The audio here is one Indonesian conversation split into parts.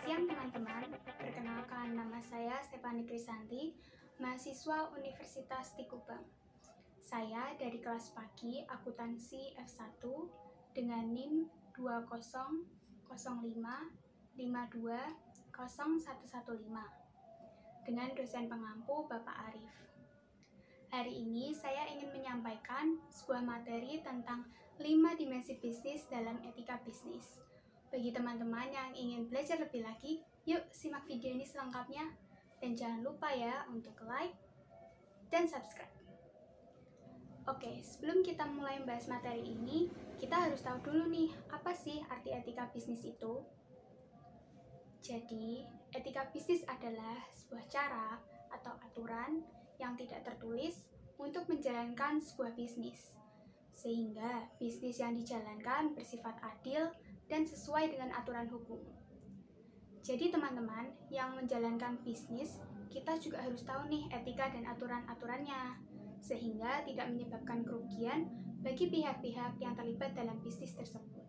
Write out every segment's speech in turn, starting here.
siang teman-teman, perkenalkan nama saya Stephanie Krisanti, mahasiswa Universitas Tikubang. Saya dari kelas pagi akuntansi F1 dengan NIM 2005520115 dengan dosen pengampu Bapak Arif. Hari ini saya ingin menyampaikan sebuah materi tentang 5 dimensi bisnis dalam etika bisnis. Bagi teman-teman yang ingin belajar lebih lagi, yuk simak video ini selengkapnya. Dan jangan lupa ya untuk like dan subscribe. Oke, sebelum kita mulai membahas materi ini, kita harus tahu dulu nih, apa sih arti etika bisnis itu? Jadi, etika bisnis adalah sebuah cara atau aturan yang tidak tertulis untuk menjalankan sebuah bisnis. Sehingga bisnis yang dijalankan bersifat adil dan sesuai dengan aturan hukum. Jadi teman-teman yang menjalankan bisnis, kita juga harus tahu nih etika dan aturan-aturannya, sehingga tidak menyebabkan kerugian bagi pihak-pihak yang terlibat dalam bisnis tersebut.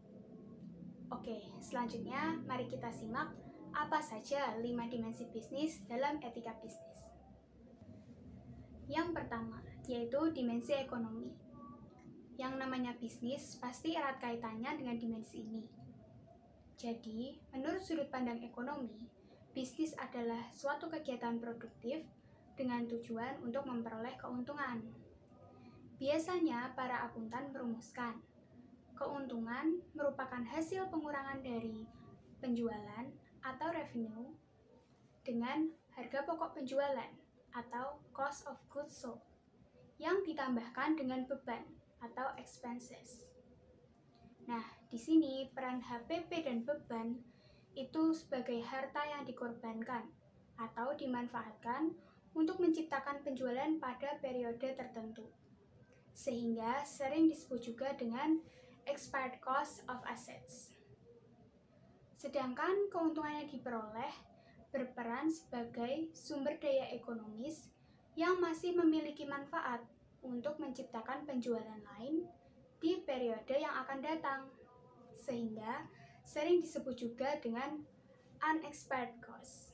Oke, selanjutnya mari kita simak apa saja 5 dimensi bisnis dalam etika bisnis. Yang pertama, yaitu dimensi ekonomi. Yang namanya bisnis pasti erat kaitannya dengan dimensi ini. Jadi, menurut sudut pandang ekonomi, bisnis adalah suatu kegiatan produktif dengan tujuan untuk memperoleh keuntungan. Biasanya, para akuntan merumuskan, keuntungan merupakan hasil pengurangan dari penjualan atau revenue dengan harga pokok penjualan atau cost of goods sold yang ditambahkan dengan beban atau expenses. Nah, di sini peran HPP dan beban itu sebagai harta yang dikorbankan atau dimanfaatkan untuk menciptakan penjualan pada periode tertentu. Sehingga sering disebut juga dengan expired cost of assets. Sedangkan keuntungan yang diperoleh berperan sebagai sumber daya ekonomis yang masih memiliki manfaat untuk menciptakan penjualan lain di periode yang akan datang, sehingga sering disebut juga dengan unexpired cost.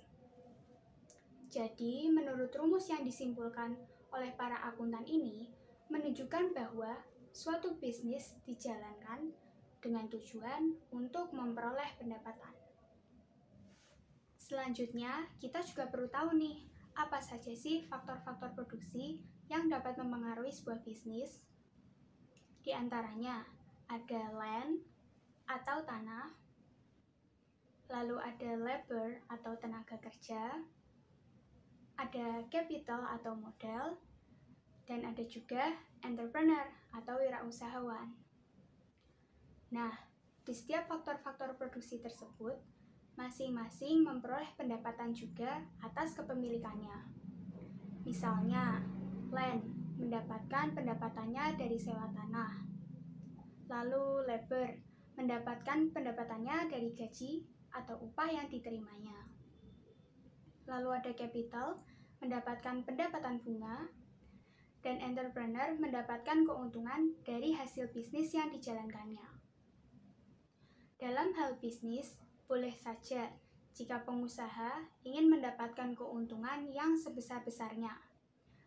Jadi, menurut rumus yang disimpulkan oleh para akuntan ini, menunjukkan bahwa suatu bisnis dijalankan dengan tujuan untuk memperoleh pendapatan. Selanjutnya, kita juga perlu tahu nih, apa saja sih faktor-faktor produksi yang dapat mempengaruhi sebuah bisnis? Di antaranya ada land atau tanah, lalu ada labor atau tenaga kerja, ada capital atau modal, dan ada juga entrepreneur atau wirausahawan. Nah, di setiap faktor-faktor produksi tersebut, masing-masing memperoleh pendapatan juga atas kepemilikannya. Misalnya, land mendapatkan pendapatannya dari sewa tanah. Lalu labor mendapatkan pendapatannya dari gaji atau upah yang diterimanya. Lalu ada capital mendapatkan pendapatan bunga, dan entrepreneur mendapatkan keuntungan dari hasil bisnis yang dijalankannya. Dalam hal bisnis, boleh saja jika pengusaha ingin mendapatkan keuntungan yang sebesar-besarnya,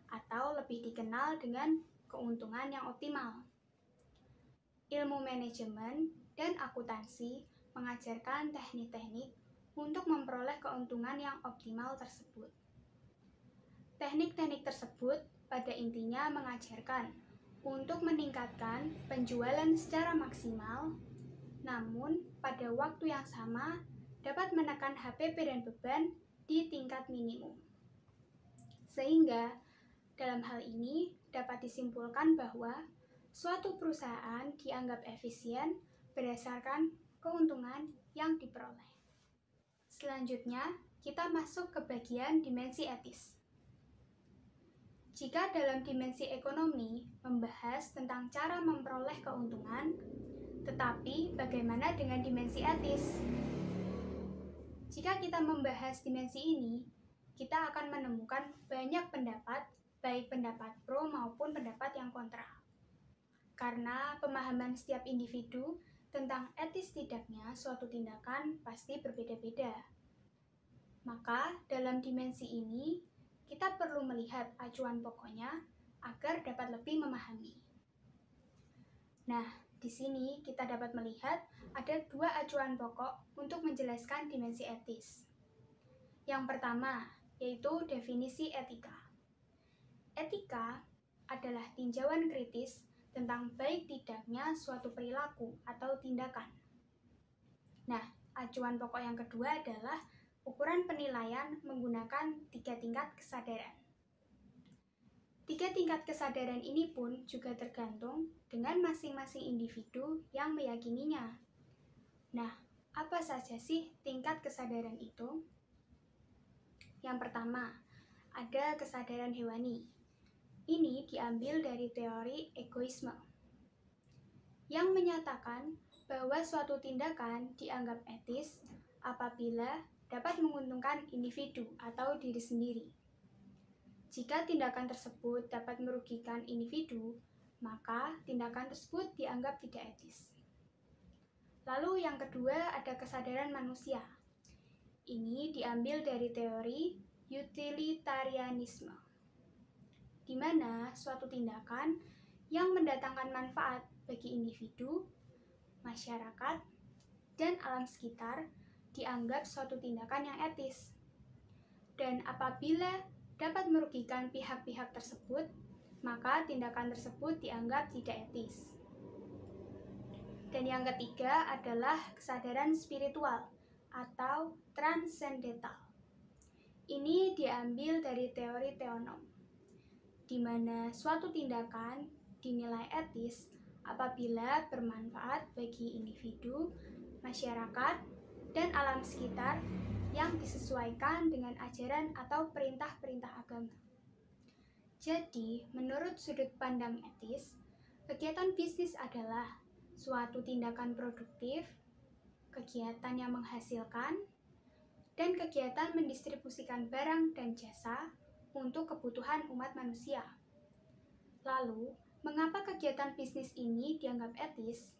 atau lebih dikenal dengan keuntungan yang optimal. Ilmu manajemen dan akuntansi mengajarkan teknik-teknik untuk memperoleh keuntungan yang optimal tersebut. Teknik-teknik tersebut pada intinya mengajarkan untuk meningkatkan penjualan secara maksimal, namun pada waktu yang sama dapat menekan HPP dan beban di tingkat minimum. Sehingga dalam hal ini dapat disimpulkan bahwa suatu perusahaan dianggap efisien berdasarkan keuntungan yang diperoleh. Selanjutnya, kita masuk ke bagian dimensi etis. Jika dalam dimensi ekonomi membahas tentang cara memperoleh keuntungan, tetapi bagaimana dengan dimensi etis? Jika kita membahas dimensi ini, kita akan menemukan banyak pendapat, baik pendapat pro maupun pendapat yang kontra. Karena pemahaman setiap individu tentang etis tidaknya suatu tindakan pasti berbeda-beda. Maka dalam dimensi ini, kita perlu melihat acuan pokoknya agar dapat lebih memahami. Nah, di sini kita dapat melihat ada dua acuan pokok untuk menjelaskan dimensi etis. Yang pertama, yaitu definisi etika. Etika adalah tinjauan kritis tentang baik tidaknya suatu perilaku atau tindakan. Nah, acuan pokok yang kedua adalah ukuran penilaian menggunakan 3 tingkat kesadaran. 3 tingkat kesadaran ini pun juga tergantung dengan masing-masing individu yang meyakininya. Nah, apa saja sih tingkat kesadaran itu? Yang pertama, ada kesadaran hewani. Ini diambil dari teori egoisme, yang menyatakan bahwa suatu tindakan dianggap etis apabila dapat menguntungkan individu atau diri sendiri. Jika tindakan tersebut dapat merugikan individu, maka tindakan tersebut dianggap tidak etis. Lalu yang kedua ada kesadaran manusia. Ini diambil dari teori utilitarianisme, di mana suatu tindakan yang mendatangkan manfaat bagi individu, masyarakat, dan alam sekitar dianggap suatu tindakan yang etis. Dan apabila dapat merugikan pihak-pihak tersebut, maka tindakan tersebut dianggap tidak etis. Dan yang ketiga adalah kesadaran spiritual atau transcendental. Ini diambil dari teori teonom, di mana suatu tindakan dinilai etis apabila bermanfaat bagi individu, masyarakat, dan alam sekitar yang disesuaikan dengan ajaran atau perintah-perintah agama. Jadi, menurut sudut pandang etis, kegiatan bisnis adalah suatu tindakan produktif, kegiatan yang menghasilkan, dan kegiatan mendistribusikan barang dan jasa untuk kebutuhan umat manusia. Lalu, mengapa kegiatan bisnis ini dianggap etis?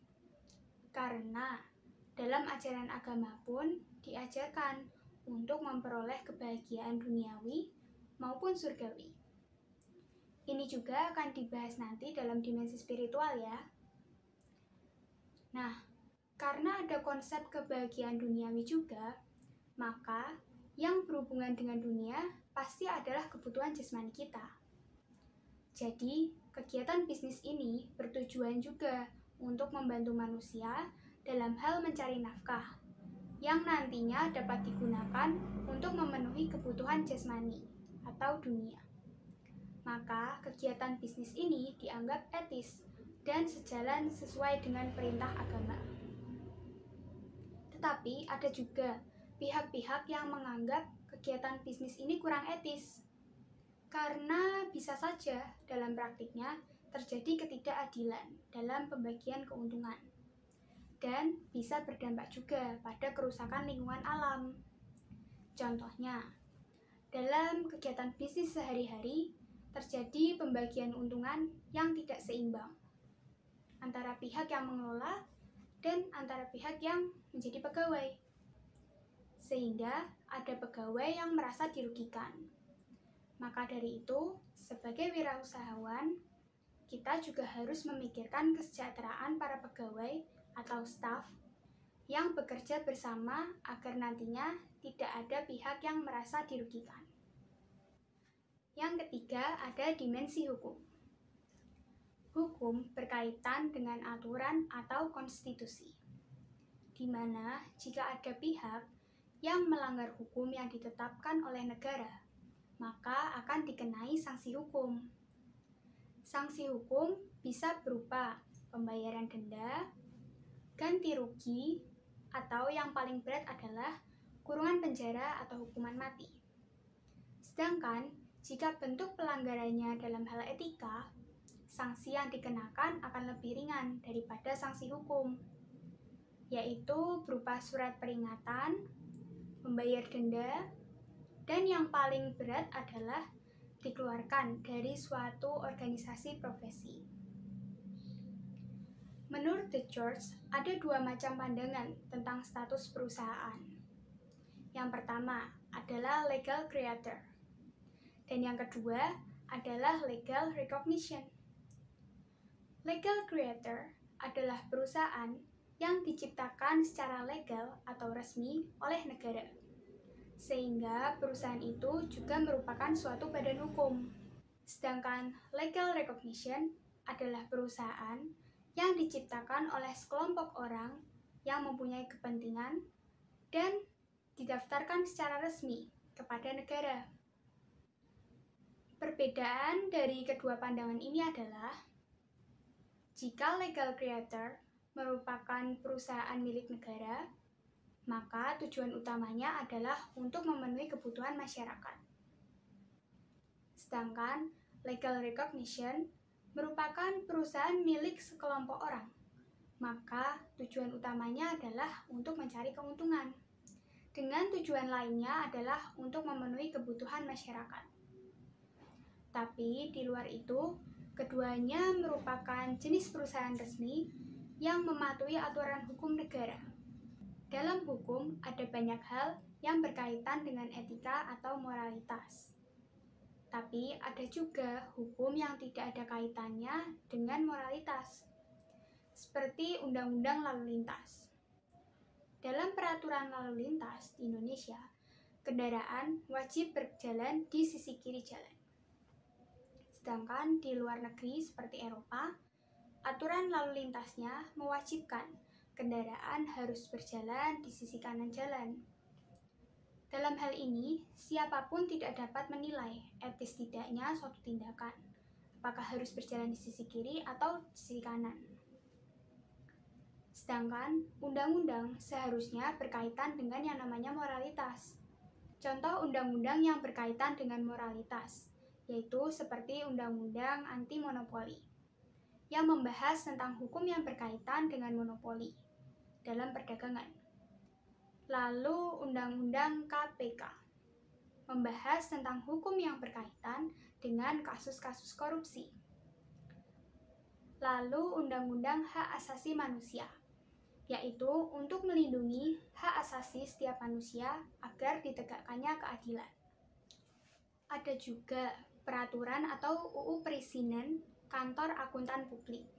Karena dalam ajaran agama pun diajarkan untuk memperoleh kebahagiaan duniawi maupun surgawi. Ini juga akan dibahas nanti dalam dimensi spiritual ya. Nah, karena ada konsep kebahagiaan duniawi juga, maka yang berhubungan dengan dunia pasti adalah kebutuhan jasmani kita. Jadi, kegiatan bisnis ini bertujuan juga untuk membantu manusia dalam hal mencari nafkah, yang nantinya dapat digunakan untuk memenuhi kebutuhan jasmani atau dunia. Maka, kegiatan bisnis ini dianggap etis dan sejalan sesuai dengan perintah agama. Tetapi ada juga pihak-pihak yang menganggap kegiatan bisnis ini kurang etis, karena bisa saja dalam praktiknya terjadi ketidakadilan dalam pembagian keuntungan, dan bisa berdampak juga pada kerusakan lingkungan alam. Contohnya, dalam kegiatan bisnis sehari-hari terjadi pembagian untungan yang tidak seimbang antara pihak yang mengelola dan antara pihak yang menjadi pegawai, sehingga ada pegawai yang merasa dirugikan. Maka dari itu, sebagai wirausahawan, kita juga harus memikirkan kesejahteraan para pegawai atau staf yang bekerja bersama agar nantinya tidak ada pihak yang merasa dirugikan. Yang ketiga, ada dimensi hukum. Hukum berkaitan dengan aturan atau konstitusi, di mana jika ada pihak yang melanggar hukum yang ditetapkan oleh negara, maka akan dikenai sanksi hukum. Sanksi hukum bisa berupa pembayaran denda, ganti rugi, atau yang paling berat adalah kurungan penjara atau hukuman mati. Sedangkan jika bentuk pelanggarannya dalam hal etika, sanksi yang dikenakan akan lebih ringan daripada sanksi hukum, yaitu berupa surat peringatan, membayar denda, dan yang paling berat adalah dikeluarkan dari suatu organisasi profesi. Menurut The Church, ada dua macam pandangan tentang status perusahaan. Yang pertama, adalah legal creator. Dan yang kedua adalah legal recognition. Legal creator adalah perusahaan yang diciptakan secara legal atau resmi oleh negara. Sehingga perusahaan itu juga merupakan suatu badan hukum. Sedangkan legal recognition adalah perusahaan yang diciptakan oleh sekelompok orang yang mempunyai kepentingan dan didaftarkan secara resmi kepada negara. Perbedaan dari kedua pandangan ini adalah jika legal creator merupakan perusahaan milik negara, maka tujuan utamanya adalah untuk memenuhi kebutuhan masyarakat. Sedangkan legal recognition merupakan perusahaan milik sekelompok orang, maka tujuan utamanya adalah untuk mencari keuntungan. Dengan tujuan lainnya adalah untuk memenuhi kebutuhan masyarakat. Tapi di luar itu, keduanya merupakan jenis perusahaan resmi yang mematuhi aturan hukum negara. Dalam hukum ada banyak hal yang berkaitan dengan etika atau moralitas. Tapi ada juga hukum yang tidak ada kaitannya dengan moralitas, seperti undang-undang lalu lintas. Dalam peraturan lalu lintas di Indonesia, kendaraan wajib berjalan di sisi kiri jalan. Sedangkan di luar negeri seperti Eropa, aturan lalu lintasnya mewajibkan kendaraan harus berjalan di sisi kanan jalan. Dalam hal ini, siapapun tidak dapat menilai etis tidaknya suatu tindakan, apakah harus berjalan di sisi kiri atau di sisi kanan. Sedangkan undang-undang seharusnya berkaitan dengan yang namanya moralitas. Contoh undang-undang yang berkaitan dengan moralitas, yaitu seperti undang-undang anti monopoli, yang membahas tentang hukum yang berkaitan dengan monopoli dalam perdagangan. Lalu Undang-Undang KPK membahas tentang hukum yang berkaitan dengan kasus-kasus korupsi. Lalu Undang-Undang Hak Asasi Manusia, yaitu untuk melindungi hak asasi setiap manusia agar ditegakkannya keadilan. Ada juga peraturan atau UU Perizinan Kantor Akuntan Publik,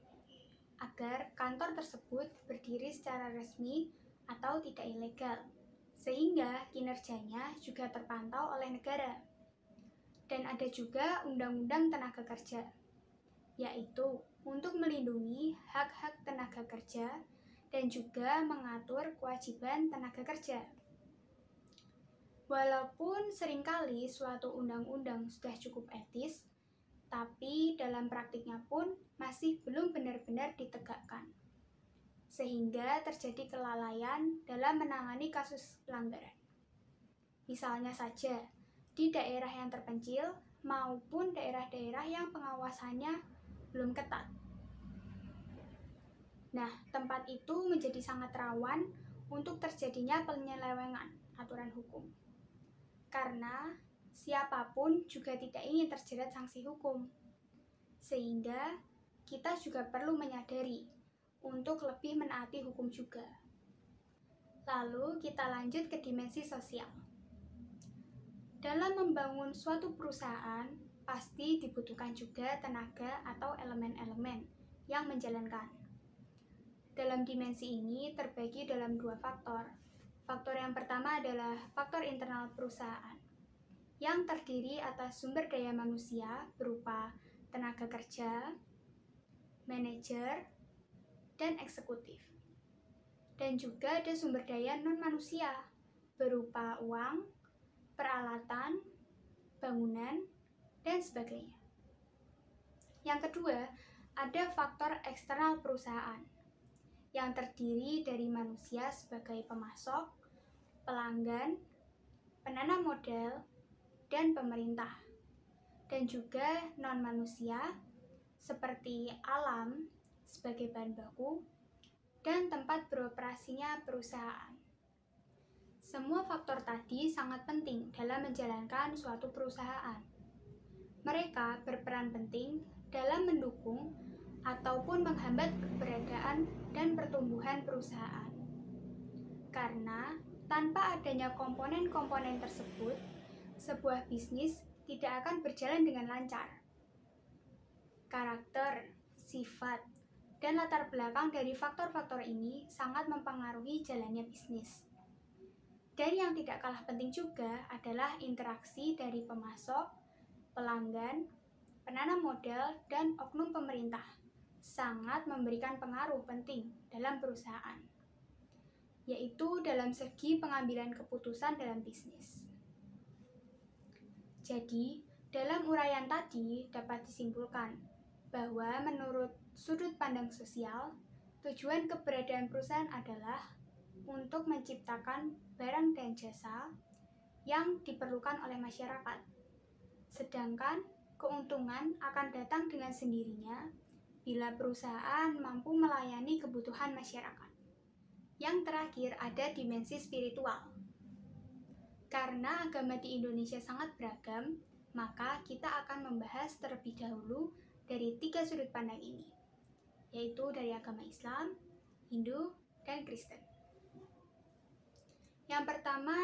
agar kantor tersebut berdiri secara resmi atau tidak ilegal, sehingga kinerjanya juga terpantau oleh negara. Dan ada juga Undang-Undang Tenaga Kerja, yaitu untuk melindungi hak-hak tenaga kerja dan juga mengatur kewajiban tenaga kerja. Walaupun seringkali suatu undang-undang sudah cukup etis, tapi dalam praktiknya pun masih belum benar-benar ditegakkan, sehingga terjadi kelalaian dalam menangani kasus pelanggaran. Misalnya saja, di daerah yang terpencil maupun daerah-daerah yang pengawasannya belum ketat. Nah, tempat itu menjadi sangat rawan untuk terjadinya penyelewengan aturan hukum. Karena siapapun juga tidak ingin terjerat sanksi hukum. Sehingga kita juga perlu menyadari untuk lebih menaati hukum juga. Lalu kita lanjut ke dimensi sosial. Dalam membangun suatu perusahaan, pasti dibutuhkan juga tenaga atau elemen-elemen yang menjalankan. Dalam dimensi ini terbagi dalam dua faktor. Faktor yang pertama adalah faktor internal perusahaan, yang terdiri atas sumber daya manusia berupa tenaga kerja, manajer, dan eksekutif. Dan juga ada sumber daya non-manusia berupa uang, peralatan, bangunan, dan sebagainya. Yang kedua, ada faktor eksternal perusahaan yang terdiri dari manusia sebagai pemasok, pelanggan, penanam modal, dan pemerintah. Dan juga non-manusia seperti alam sebagai bahan baku dan tempat beroperasinya perusahaan. Semua faktor tadi sangat penting dalam menjalankan suatu perusahaan. Mereka berperan penting dalam mendukung ataupun menghambat keberadaan dan pertumbuhan perusahaan. Karena Tanpa adanya komponen-komponen tersebut, sebuah bisnis tidak akan berjalan dengan lancar. Karakter, sifat, dan latar belakang dari faktor-faktor ini sangat mempengaruhi jalannya bisnis. Dan yang tidak kalah penting juga adalah interaksi dari pemasok, pelanggan, penanam modal, dan oknum pemerintah. Sangat memberikan pengaruh penting dalam perusahaan, yaitu dalam segi pengambilan keputusan dalam bisnis. Jadi, dalam uraian tadi dapat disimpulkan bahwa menurut sudut pandang sosial, tujuan keberadaan perusahaan adalah untuk menciptakan barang dan jasa yang diperlukan oleh masyarakat. Sedangkan keuntungan akan datang dengan sendirinya bila perusahaan mampu melayani kebutuhan masyarakat. Yang terakhir ada dimensi spiritual. Karena agama di Indonesia sangat beragam, maka kita akan membahas terlebih dahulu dari 3 sudut pandang ini, yaitu dari agama Islam, Hindu, dan Kristen. Yang pertama,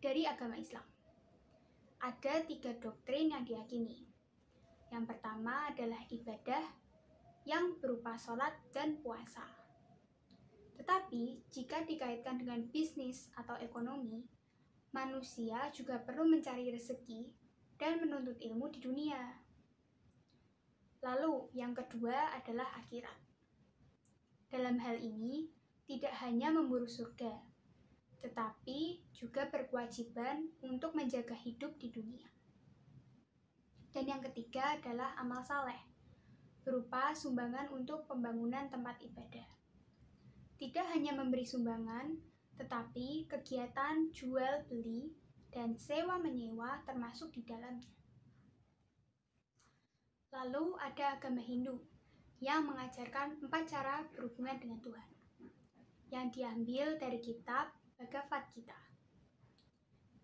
dari agama Islam. Ada 3 doktrin yang diyakini. Yang pertama adalah ibadah yang berupa sholat dan puasa. Tetapi, jika dikaitkan dengan bisnis atau ekonomi, manusia juga perlu mencari rezeki dan menuntut ilmu di dunia. Lalu, yang kedua adalah akhirat. Dalam hal ini, tidak hanya memburu surga, tetapi juga berkewajiban untuk menjaga hidup di dunia. Dan yang ketiga adalah amal saleh, berupa sumbangan untuk pembangunan tempat ibadah. Tidak hanya memberi sumbangan, tetapi kegiatan jual beli dan sewa menyewa termasuk di dalamnya. Lalu ada agama Hindu yang mengajarkan 4 cara berhubungan dengan Tuhan, yang diambil dari kitab Bhagavad Gita.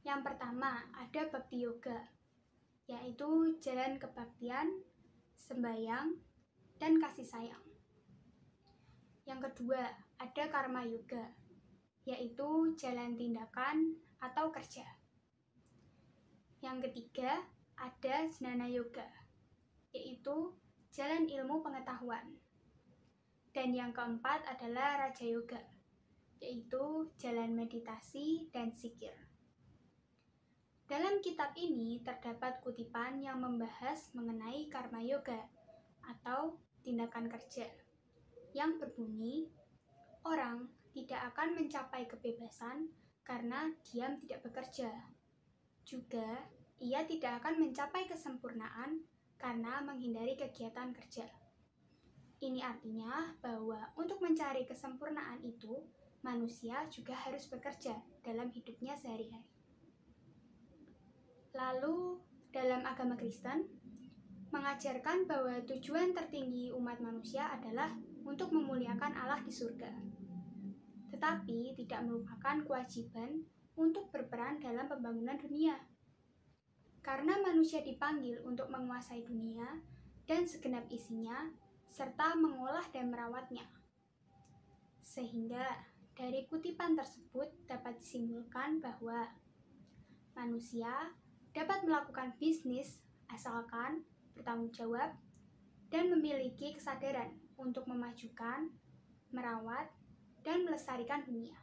Yang pertama ada Bhakti Yoga, yaitu jalan kebaktian, sembahyang, dan kasih sayang. Yang kedua ada Karma Yoga, yaitu jalan tindakan atau kerja. Yang ketiga ada Jnana Yoga, yaitu jalan ilmu pengetahuan. Dan yang keempat adalah Raja Yoga, yaitu jalan meditasi dan zikir. Dalam kitab ini terdapat kutipan yang membahas mengenai karma yoga atau tindakan kerja yang berbunyi, orang tidak akan mencapai kebebasan karena diam tidak bekerja. Juga, ia tidak akan mencapai kesempurnaan karena menghindari kegiatan kerja. Ini artinya bahwa untuk mencari kesempurnaan itu, manusia juga harus bekerja dalam hidupnya sehari-hari. Lalu, dalam agama Kristen, mengajarkan bahwa tujuan tertinggi umat manusia adalah untuk memuliakan Allah di surga. Tetapi tidak merupakan kewajiban untuk berperan dalam pembangunan dunia. Karena manusia dipanggil untuk menguasai dunia dan segenap isinya, serta mengolah dan merawatnya. Sehingga dari kutipan tersebut dapat disimpulkan bahwa manusia dapat melakukan bisnis asalkan bertanggung jawab dan memiliki kesadaran untuk memajukan, merawat, dan melestarikan dunia.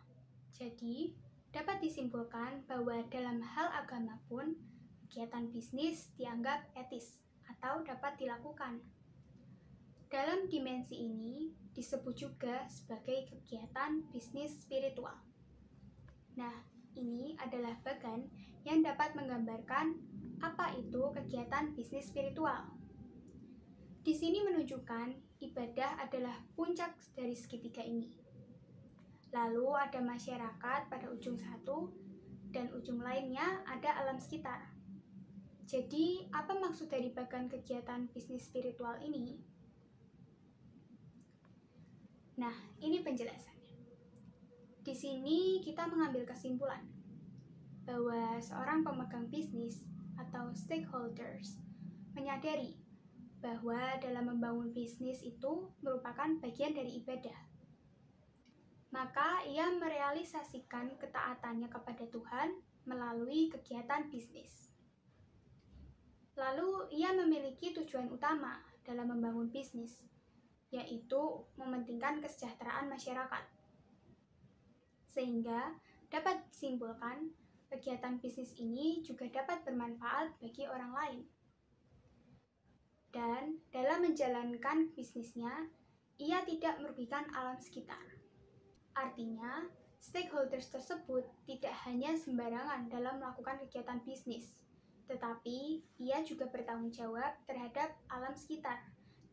Jadi, dapat disimpulkan bahwa dalam hal agama pun, kegiatan bisnis dianggap etis atau dapat dilakukan. Dalam dimensi ini disebut juga sebagai kegiatan bisnis spiritual. Nah, ini adalah bagan yang dapat menggambarkan apa itu kegiatan bisnis spiritual. Di sini menunjukkan ibadah adalah puncak dari segitiga ini. Lalu ada masyarakat pada ujung satu, dan ujung lainnya ada alam sekitar. Jadi, apa maksud dari bagan kegiatan bisnis spiritual ini? Nah, ini penjelasannya. Di sini kita mengambil kesimpulan bahwa seorang pemegang bisnis atau stakeholders menyadari bahwa dalam membangun bisnis itu merupakan bagian dari ibadah. maka ia merealisasikan ketaatannya kepada Tuhan melalui kegiatan bisnis. Lalu ia memiliki tujuan utama dalam membangun bisnis, yaitu mementingkan kesejahteraan masyarakat. Sehingga dapat disimpulkan, kegiatan bisnis ini juga dapat bermanfaat bagi orang lain. Dan dalam menjalankan bisnisnya, ia tidak merugikan alam sekitar. Artinya, stakeholders tersebut tidak hanya sembarangan dalam melakukan kegiatan bisnis, tetapi ia juga bertanggung jawab terhadap alam sekitar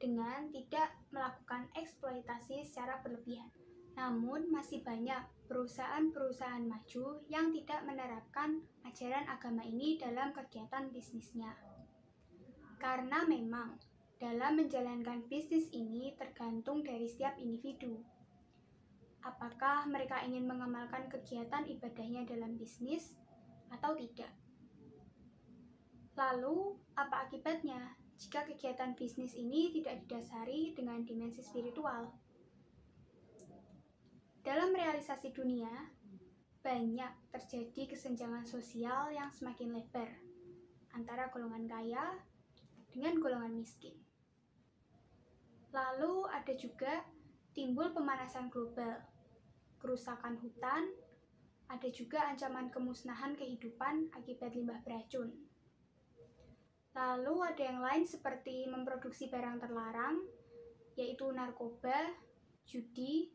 dengan tidak melakukan eksploitasi secara berlebihan. Namun, masih banyak perusahaan-perusahaan maju yang tidak menerapkan ajaran agama ini dalam kegiatan bisnisnya. Karena memang dalam menjalankan bisnis ini tergantung dari setiap individu. Apakah mereka ingin mengamalkan kegiatan ibadahnya dalam bisnis atau tidak? Lalu, apa akibatnya jika kegiatan bisnis ini tidak didasari dengan dimensi spiritual? Dalam realisasi dunia, banyak terjadi kesenjangan sosial yang semakin lebar antara golongan kaya dengan golongan miskin. Lalu ada juga timbul pemanasan global, kerusakan hutan, ada juga ancaman kemusnahan kehidupan akibat limbah beracun. Lalu ada yang lain seperti memproduksi barang terlarang, yaitu narkoba, judi,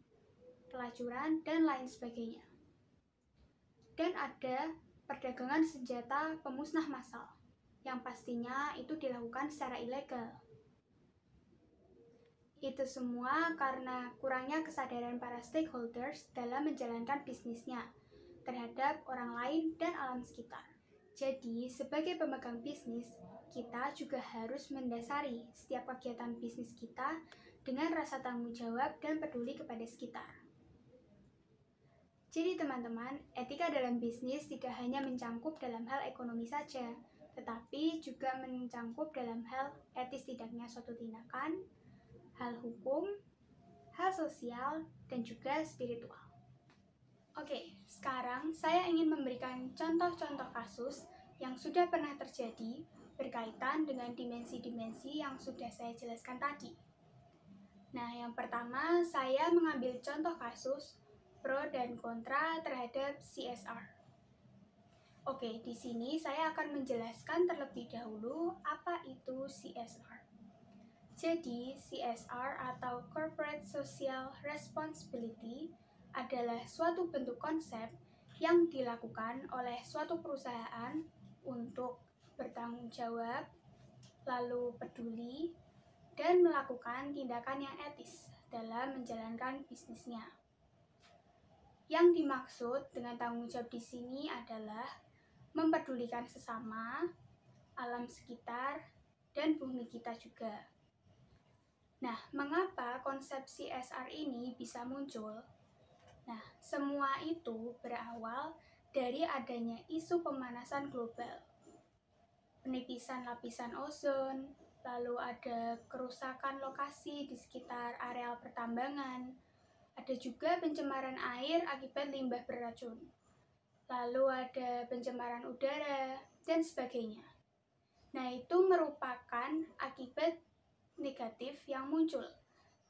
pelacuran, dan lain sebagainya. Dan ada perdagangan senjata pemusnah massal, yang pastinya itu dilakukan secara ilegal. Itu semua karena kurangnya kesadaran para stakeholders dalam menjalankan bisnisnya terhadap orang lain dan alam sekitar. Jadi, sebagai pemegang bisnis, kita juga harus mendasari setiap kegiatan bisnis kita dengan rasa tanggung jawab dan peduli kepada sekitar. Jadi teman-teman, etika dalam bisnis tidak hanya mencangkup dalam hal ekonomi saja, tetapi juga mencangkup dalam hal etis tidaknya suatu tindakan, hal hukum, hal sosial, dan juga spiritual. Oke, sekarang saya ingin memberikan contoh-contoh kasus yang sudah pernah terjadi berkaitan dengan dimensi-dimensi yang sudah saya jelaskan tadi. Nah, yang pertama saya mengambil contoh kasus pro dan kontra terhadap CSR. Oke, di sini saya akan menjelaskan terlebih dahulu apa itu CSR. Jadi, CSR atau Corporate Social Responsibility adalah suatu bentuk konsep yang dilakukan oleh suatu perusahaan untuk bertanggung jawab, lalu peduli, dan melakukan tindakan yang etis dalam menjalankan bisnisnya. Yang dimaksud dengan tanggung jawab di sini adalah mempedulikan sesama, alam sekitar, dan bumi kita juga. Nah, mengapa konsep CSR ini bisa muncul? Nah, semua itu berawal dari adanya isu pemanasan global. Penipisan lapisan ozon, lalu ada kerusakan lokasi di sekitar areal pertambangan, ada juga pencemaran air akibat limbah beracun, lalu ada pencemaran udara, dan sebagainya. Nah, itu merupakan akibat negatif yang muncul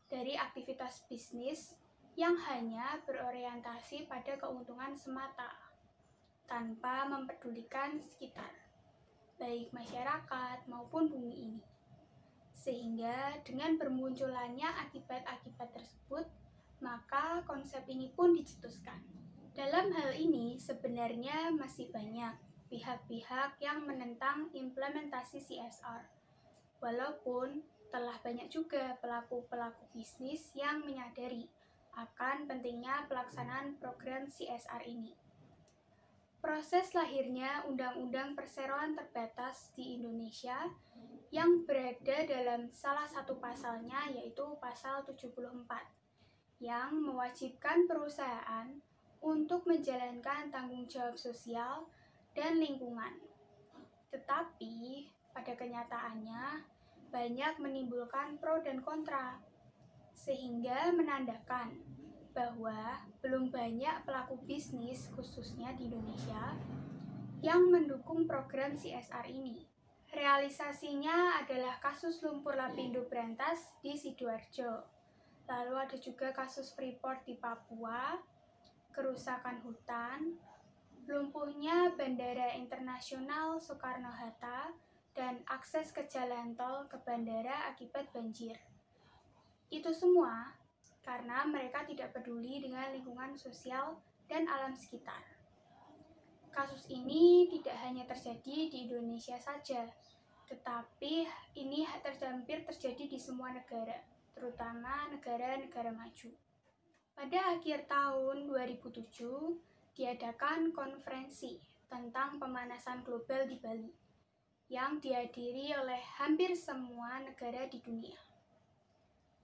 dari aktivitas bisnis yang hanya berorientasi pada keuntungan semata tanpa mempedulikan sekitar, baik masyarakat maupun bumi ini. Sehingga dengan bermunculannya akibat-akibat tersebut, maka konsep ini pun dicetuskan. Dalam hal ini sebenarnya masih banyak pihak-pihak yang menentang implementasi CSR, walaupun telah banyak juga pelaku-pelaku bisnis yang menyadari akan pentingnya pelaksanaan program CSR ini. Proses lahirnya Undang-Undang Perseroan Terbatas di Indonesia yang berada dalam salah satu pasalnya yaitu pasal 74 yang mewajibkan perusahaan untuk menjalankan tanggung jawab sosial dan lingkungan. Tetapi pada kenyataannya banyak menimbulkan pro dan kontra, sehingga menandakan bahwa belum banyak pelaku bisnis, khususnya di Indonesia, yang mendukung program CSR ini. Realisasinya adalah kasus lumpur lapindo berantas di Sidoarjo. Lalu ada juga kasus Freeport di Papua, kerusakan hutan, lumpuhnya Bandara Internasional Soekarno-Hatta, dan akses ke jalan tol ke bandara akibat banjir. Itu semua karena mereka tidak peduli dengan lingkungan sosial dan alam sekitar. Kasus ini tidak hanya terjadi di Indonesia saja, tetapi ini hampir terjadi di semua negara, terutama negara-negara maju. Pada akhir tahun 2007, diadakan konferensi tentang pemanasan global di Bali, yang dihadiri oleh hampir semua negara di dunia.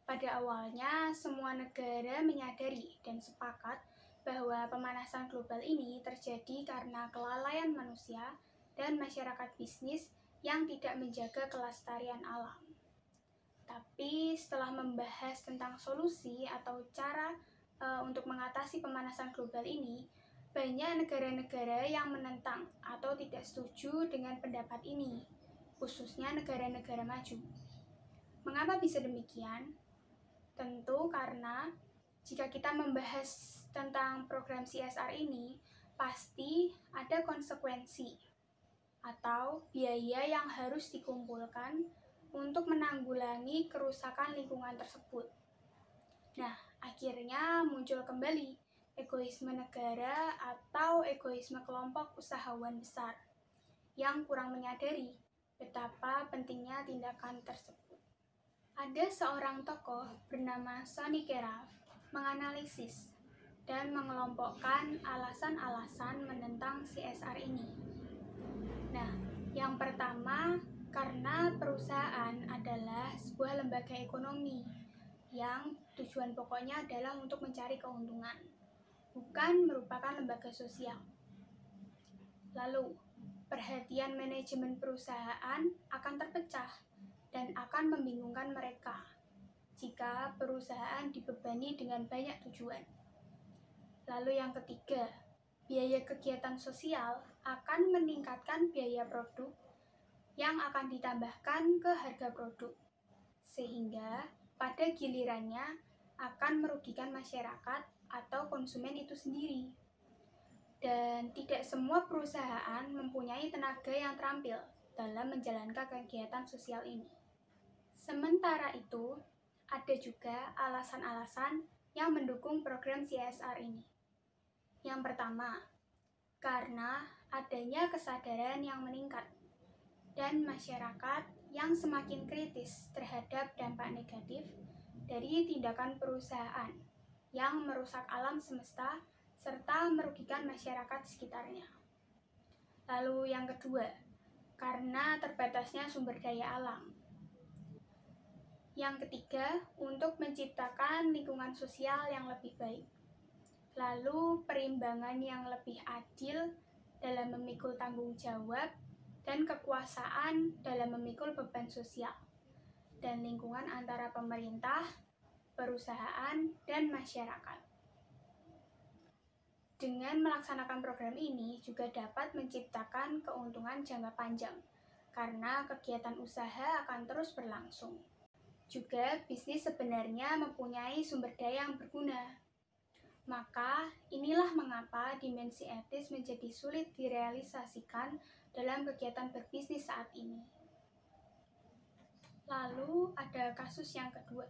Pada awalnya, semua negara menyadari dan sepakat bahwa pemanasan global ini terjadi karena kelalaian manusia dan masyarakat bisnis yang tidak menjaga kelestarian alam. Tapi setelah membahas tentang solusi atau cara untuk mengatasi pemanasan global ini, banyak negara-negara yang menentang atau tidak setuju dengan pendapat ini, khususnya negara-negara maju. Mengapa bisa demikian? Tentu karena jika kita membahas tentang program CSR ini, pasti ada konsekuensi atau biaya yang harus dikumpulkan untuk menanggulangi kerusakan lingkungan tersebut. Nah, akhirnya muncul kembali egoisme negara atau egoisme kelompok usahawan besar yang kurang menyadari betapa pentingnya tindakan tersebut. Ada seorang tokoh bernama Sonny Keraf menganalisis dan mengelompokkan alasan-alasan menentang CSR ini. Nah, yang pertama, karena perusahaan adalah sebuah lembaga ekonomi yang tujuan pokoknya adalah untuk mencari keuntungan, bukan merupakan lembaga sosial. Lalu, perhatian manajemen perusahaan akan terpecah dan akan membingungkan mereka jika perusahaan dibebani dengan banyak tujuan. Lalu yang ketiga, biaya kegiatan sosial akan meningkatkan biaya produk yang akan ditambahkan ke harga produk, sehingga pada gilirannya akan merugikan masyarakat atau konsumen itu sendiri. Dan tidak semua perusahaan mempunyai tenaga yang terampil dalam menjalankan kegiatan sosial ini. Sementara itu, ada juga alasan-alasan yang mendukung program CSR ini. Yang pertama, karena adanya kesadaran yang meningkat dan masyarakat yang semakin kritis terhadap dampak negatif dari tindakan perusahaan yang merusak alam semesta serta merugikan masyarakat sekitarnya. Lalu yang kedua, karena terbatasnya sumber daya alam. Yang ketiga, untuk menciptakan lingkungan sosial yang lebih baik. Lalu perimbangan yang lebih adil dalam memikul tanggung jawab dan kekuasaan dalam memikul beban sosial dan lingkungan antara pemerintah, perusahaan, dan masyarakat. Dengan melaksanakan program ini juga dapat menciptakan keuntungan jangka panjang karena kegiatan usaha akan terus berlangsung. Juga bisnis sebenarnya mempunyai sumber daya yang berguna. Maka inilah mengapa dimensi etis menjadi sulit direalisasikan dalam kegiatan berbisnis saat ini. Lalu ada kasus yang kedua,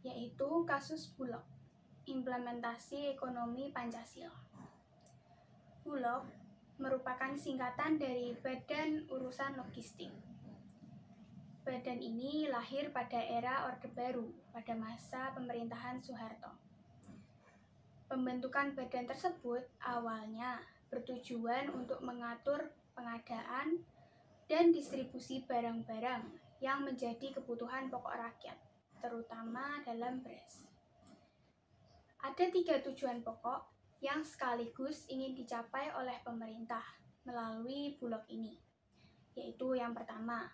yaitu kasus Bulog, implementasi ekonomi Pancasila. Bulog merupakan singkatan dari Badan Urusan Logistik. Badan ini lahir pada era Orde Baru pada masa pemerintahan Soeharto. Pembentukan badan tersebut awalnya bertujuan untuk mengatur pengadaan dan distribusi barang-barang yang menjadi kebutuhan pokok rakyat, terutama dalam beras. Ada 3 tujuan pokok yang sekaligus ingin dicapai oleh pemerintah melalui Bulog ini, yaitu yang pertama,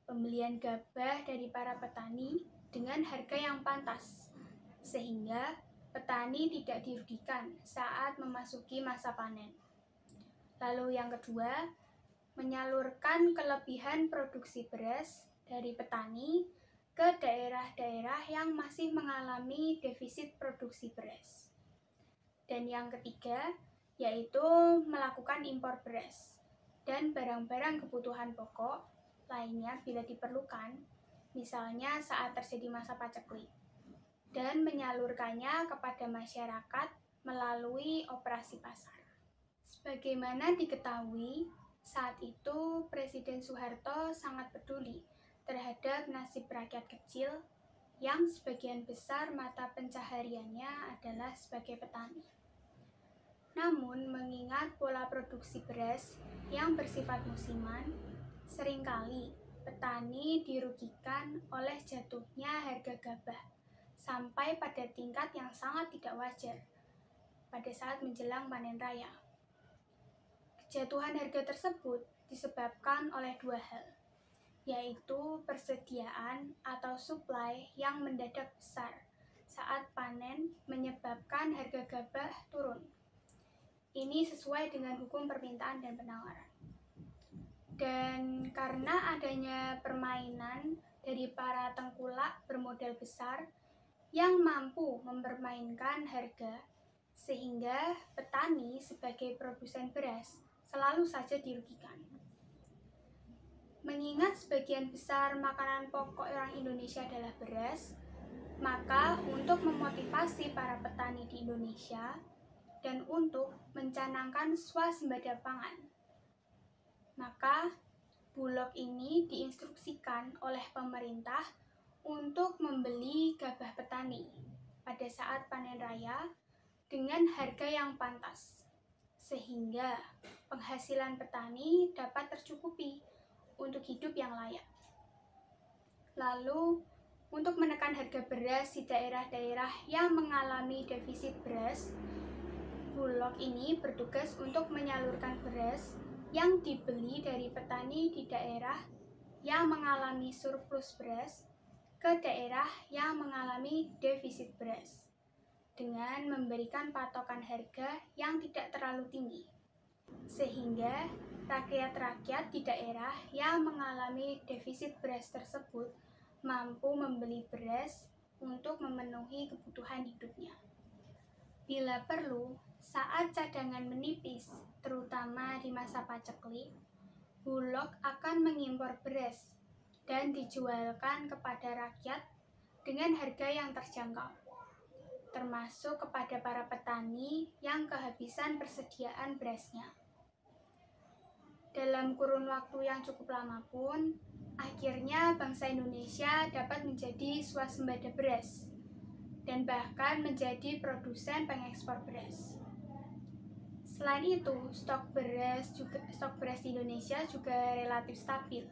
pembelian gabah dari para petani dengan harga yang pantas, sehingga petani tidak dirugikan saat memasuki masa panen. Lalu yang kedua, menyalurkan kelebihan produksi beras dari petani ke daerah-daerah yang masih mengalami defisit produksi beras. Dan yang ketiga, yaitu melakukan impor beras dan barang-barang kebutuhan pokok lainnya bila diperlukan, misalnya saat terjadi masa paceklik, dan menyalurkannya kepada masyarakat melalui operasi pasar. Sebagaimana diketahui, saat itu Presiden Soeharto sangat peduli terhadap nasib rakyat kecil yang sebagian besar mata pencahariannya adalah sebagai petani. Namun, mengingat pola produksi beras yang bersifat musiman, seringkali petani dirugikan oleh jatuhnya harga gabah sampai pada tingkat yang sangat tidak wajar pada saat menjelang panen raya. Kejatuhan harga tersebut disebabkan oleh dua hal, yaitu persediaan atau supply yang mendadak besar saat panen menyebabkan harga gabah turun. Ini sesuai dengan hukum permintaan dan penawaran. Dan karena adanya permainan dari para tengkulak bermodal besar yang mampu mempermainkan harga, sehingga petani sebagai produsen beras selalu saja dirugikan. Mengingat sebagian besar makanan pokok orang Indonesia adalah beras, maka untuk memotivasi para petani di Indonesia dan untuk mencanangkan swasembada pangan, maka Bulog ini diinstruksikan oleh pemerintah untuk membeli gabah petani pada saat panen raya dengan harga yang pantas, sehingga penghasilan petani dapat tercukupi untuk hidup yang layak. Lalu, untuk menekan harga beras di daerah-daerah yang mengalami defisit beras, Bulog ini bertugas untuk menyalurkan beras yang dibeli dari petani di daerah yang mengalami surplus beras ke daerah yang mengalami defisit beras, dengan memberikan patokan harga yang tidak terlalu tinggi, sehingga rakyat-rakyat di daerah yang mengalami defisit beras tersebut mampu membeli beras untuk memenuhi kebutuhan hidupnya. Bila perlu, saat cadangan menipis, terutama di masa paceklik, Bulog akan mengimpor beras dan dijualkan kepada rakyat dengan harga yang terjangkau, termasuk kepada para petani yang kehabisan persediaan berasnya. Dalam kurun waktu yang cukup lama pun, akhirnya bangsa Indonesia dapat menjadi swasembada beras dan bahkan menjadi produsen pengekspor beras. Selain itu, stok beras di Indonesia juga relatif stabil,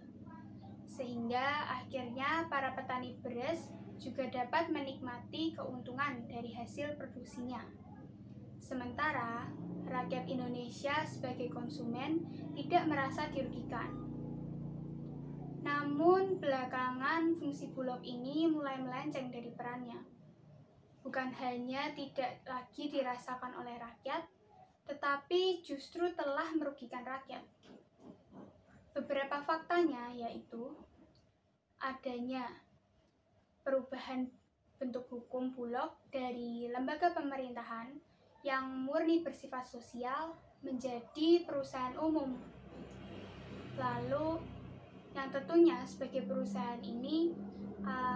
sehingga akhirnya para petani beras juga dapat menikmati keuntungan dari hasil produksinya. Sementara rakyat Indonesia sebagai konsumen tidak merasa dirugikan. Namun belakangan fungsi Bulog ini mulai melenceng dari perannya. Bukan hanya tidak lagi dirasakan oleh rakyat, tetapi justru telah merugikan rakyat. Beberapa faktanya yaitu adanya perubahan bentuk hukum Bulog dari lembaga pemerintahan yang murni bersifat sosial menjadi perusahaan umum. Lalu yang tentunya sebagai perusahaan ini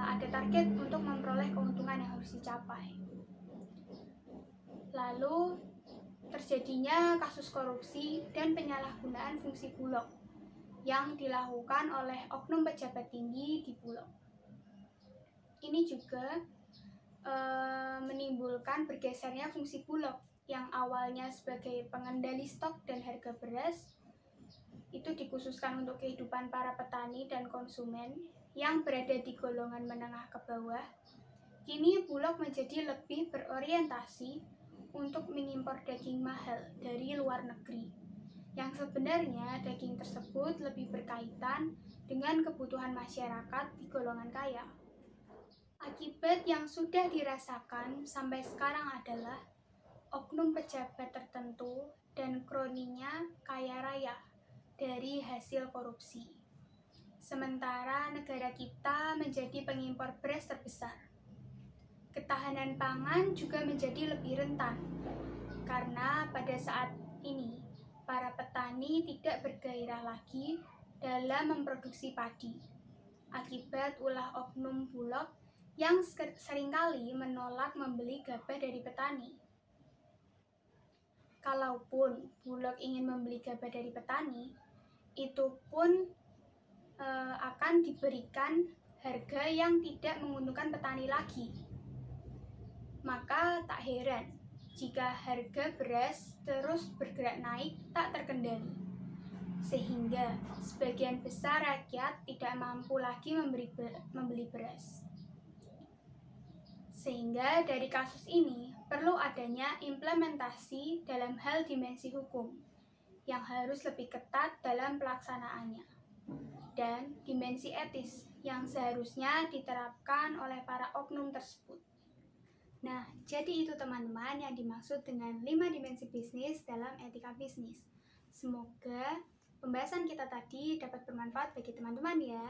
ada target untuk memperoleh keuntungan yang harus dicapai. Lalu terjadinya kasus korupsi dan penyalahgunaan fungsi Bulog yang dilakukan oleh oknum pejabat tinggi di Bulog. Ini juga menimbulkan bergesernya fungsi Bulog yang awalnya sebagai pengendali stok dan harga beras itu dikhususkan untuk kehidupan para petani dan konsumen yang berada di golongan menengah ke bawah. Kini Bulog menjadi lebih berorientasi untuk mengimpor daging mahal dari luar negeri, yang sebenarnya daging tersebut lebih berkaitan dengan kebutuhan masyarakat di golongan kaya. Akibat yang sudah dirasakan sampai sekarang adalah oknum pejabat tertentu dan kroninya kaya raya dari hasil korupsi. Sementara negara kita menjadi pengimpor beras terbesar. Ketahanan pangan juga menjadi lebih rentan, karena pada saat ini para petani tidak bergairah lagi dalam memproduksi padi, akibat ulah oknum Bulog yang seringkali menolak membeli gabah dari petani. Kalaupun Bulog ingin membeli gabah dari petani, itu pun akan diberikan harga yang tidak menguntungkan petani lagi. Maka tak heran jika harga beras terus bergerak naik tak terkendali, sehingga sebagian besar rakyat tidak mampu lagi membeli beras. Sehingga dari kasus ini perlu adanya implementasi dalam hal dimensi hukum yang harus lebih ketat dalam pelaksanaannya, dan dimensi etis yang seharusnya diterapkan oleh para oknum tersebut. Nah, jadi itu teman-teman yang dimaksud dengan 5 dimensi bisnis dalam etika bisnis. Semoga pembahasan kita tadi dapat bermanfaat bagi teman-teman ya.